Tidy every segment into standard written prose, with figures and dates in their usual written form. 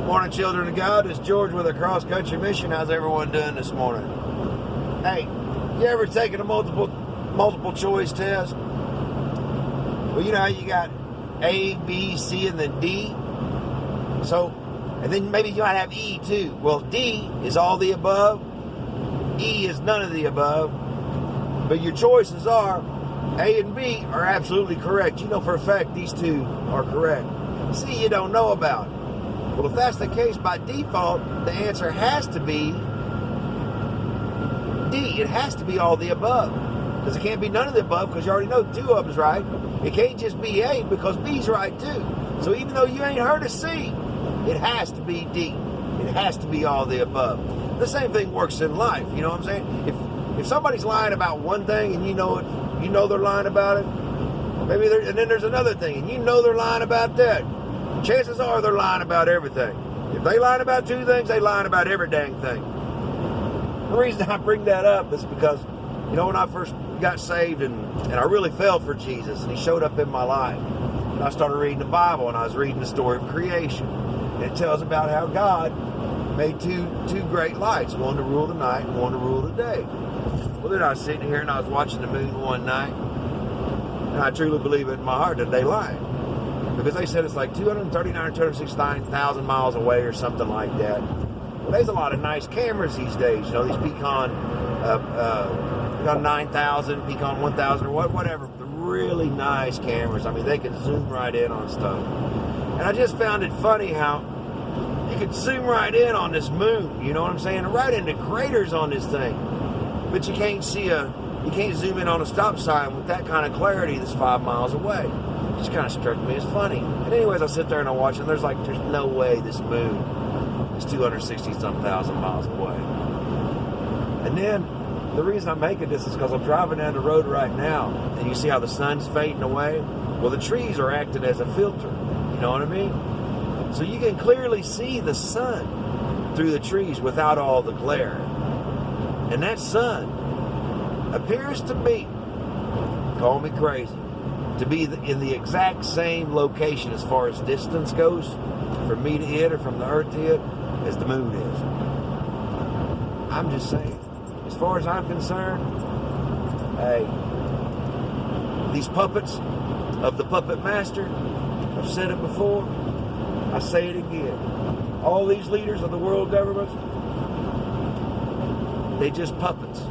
Morning, children of God. It's George with a Cross Country Mission. How's everyone doing this morning? Hey, you ever taken a multiple choice test? Well, you know how you got A, B, C, and then D? So, and then maybe you might have E too. Well, D is all the above. E is none of the above. But your choices are A and B are absolutely correct. You know for a fact these two are correct. C you don't know about. Well, if that's the case, by default, the answer has to be D. It has to be all the above. Because it can't be none of the above, because you already know two of them's right. It can't just be A, because B's right too. So even though you ain't heard of C, it has to be D. It has to be all the above. The same thing works in life, you know what I'm saying? If somebody's lying about one thing and you know it, you know they're lying about it, and then there's another thing and you know they're lying about that. Chances are they're lying about everything. If they lying about two things, they lying about every dang thing. The reason I bring that up is because, you know, when I first got saved and I really fell for Jesus and he showed up in my life, and I started reading the Bible and I was reading the story of creation. And it tells about how God made two great lights, one to rule the night and one to rule the day. Well, then I was sitting here and I was watching the moon one night, and I truly believe it in my heart that they lied. Because they said it's like 239 or 269,000 miles away or something like that. Well, there's a lot of nice cameras these days. You know, these Picon 9000, Picon 1000, or whatever. The really nice cameras. I mean, they can zoom right in on stuff. And I just found it funny how you could zoom right in on this moon. You know what I'm saying? Right into craters on this thing. But you can't zoom in on a stop sign with that kind of clarity that's 5 miles away. It just kind of struck me as funny. And anyways, I sit there and I watch, and there's no way this moon is 260-some thousand miles away. And then, the reason I'm making this is because I'm driving down the road right now, and you see how the sun's fading away? Well, the trees are acting as a filter. You know what I mean? So you can clearly see the sun through the trees without all the glare. And that sun appears to be, call me crazy, to be in the exact same location as far as distance goes from me to it or from the earth to it as the moon is. I'm just saying, as far as I'm concerned, hey, these puppets of the puppet master, I've said it before, I say it again. All these leaders of the world governments, they just puppets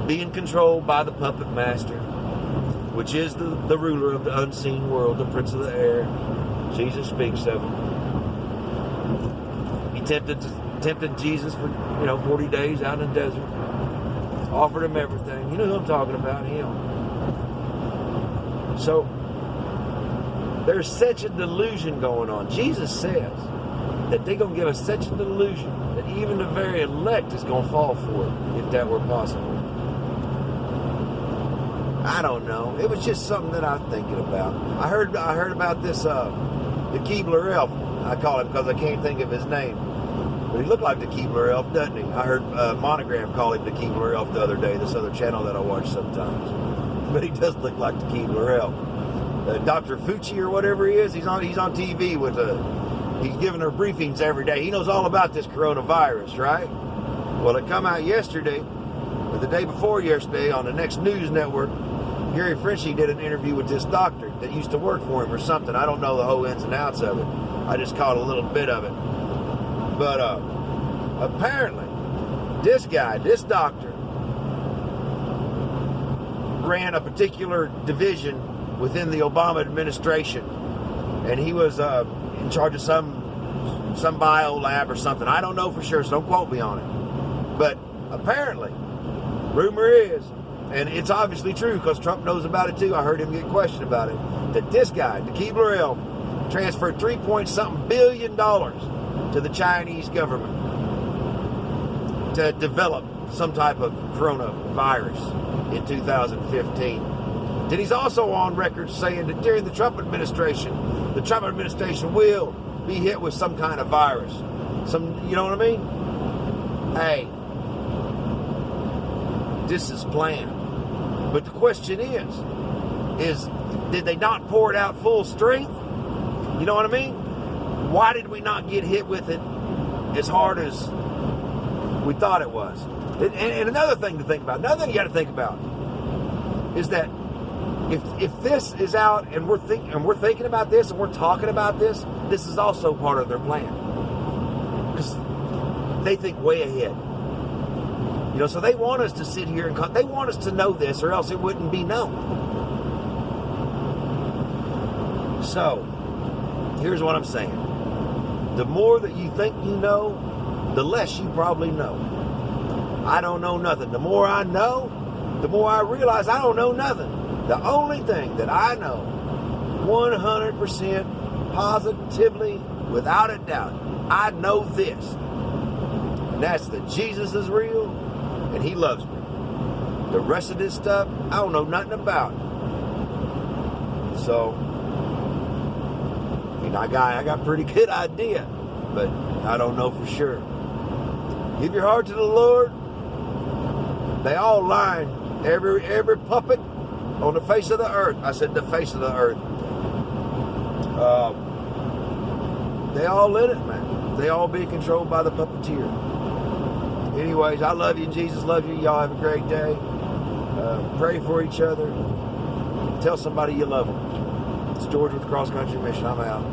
being controlled by the puppet master, which is the ruler of the unseen world, the prince of the air. Jesus speaks of him. He tempted Jesus for 40 days out in the desert. Offered him everything. You know who I'm talking about, him. So there's such a delusion going on. Jesus says that they're going to give us such a delusion that even the very elect is going to fall for it, if that were possible. I don't know. It was just something that I was thinking about. I heard about this, the Keebler elf. I call him because I can't think of his name. But he looked like the Keebler elf, doesn't he? I heard Monogram call him the Keebler elf the other day, this other channel that I watch sometimes. But he does look like the Keebler elf. Dr. Fauci or whatever he is, he's on TV with he's giving her briefings every day. He knows all about this coronavirus, right? Well, it come out yesterday, or the day before yesterday, on the Next News Network. Gary Frenchie did an interview with this doctor that used to work for him or something. I don't know the whole ins and outs of it. I just caught a little bit of it. But apparently, this doctor, ran a particular division within the Obama administration. And he was in charge of some bio lab or something. I don't know for sure, so don't quote me on it. But apparently, rumor is, and it's obviously true because Trump knows about it too. I heard him get questioned about it. That this guy, the Keebler elf, transferred $3-something billion to the Chinese government to develop some type of coronavirus in 2015. Then he's also on record saying that during the Trump administration will be hit with some kind of virus. You know what I mean? Hey, this is planned. But the question is did they not pour it out full strength? You know what I mean? why did we not get hit with it as hard as we thought it was? And another thing to think about, another thing you got to think about is that if this is out and we're thinking about this and we're talking about this, this is also part of their plan, because they think way ahead. You know, so they want us to sit here and they want us to know this, or else it wouldn't be known. So here's what I'm saying: the more that you think you know, the less you probably know. I don't know nothing. The more I know, the more I realize I don't know nothing. The only thing that I know 100% positively, without a doubt, I know this. And that's that Jesus is real and he loves me. The rest of this stuff, I don't know nothing about. So, I mean, I got a pretty good idea, but I don't know for sure. Give your heart to the Lord. They all line, every puppet on the face of the earth. I said the face of the earth. They all in it, man. They all being controlled by the puppeteer. Anyways, I love you. Jesus love you. Y'all have a great day. Pray for each other. Tell somebody you love them. It's George with the Cross Country Mission. I'm out.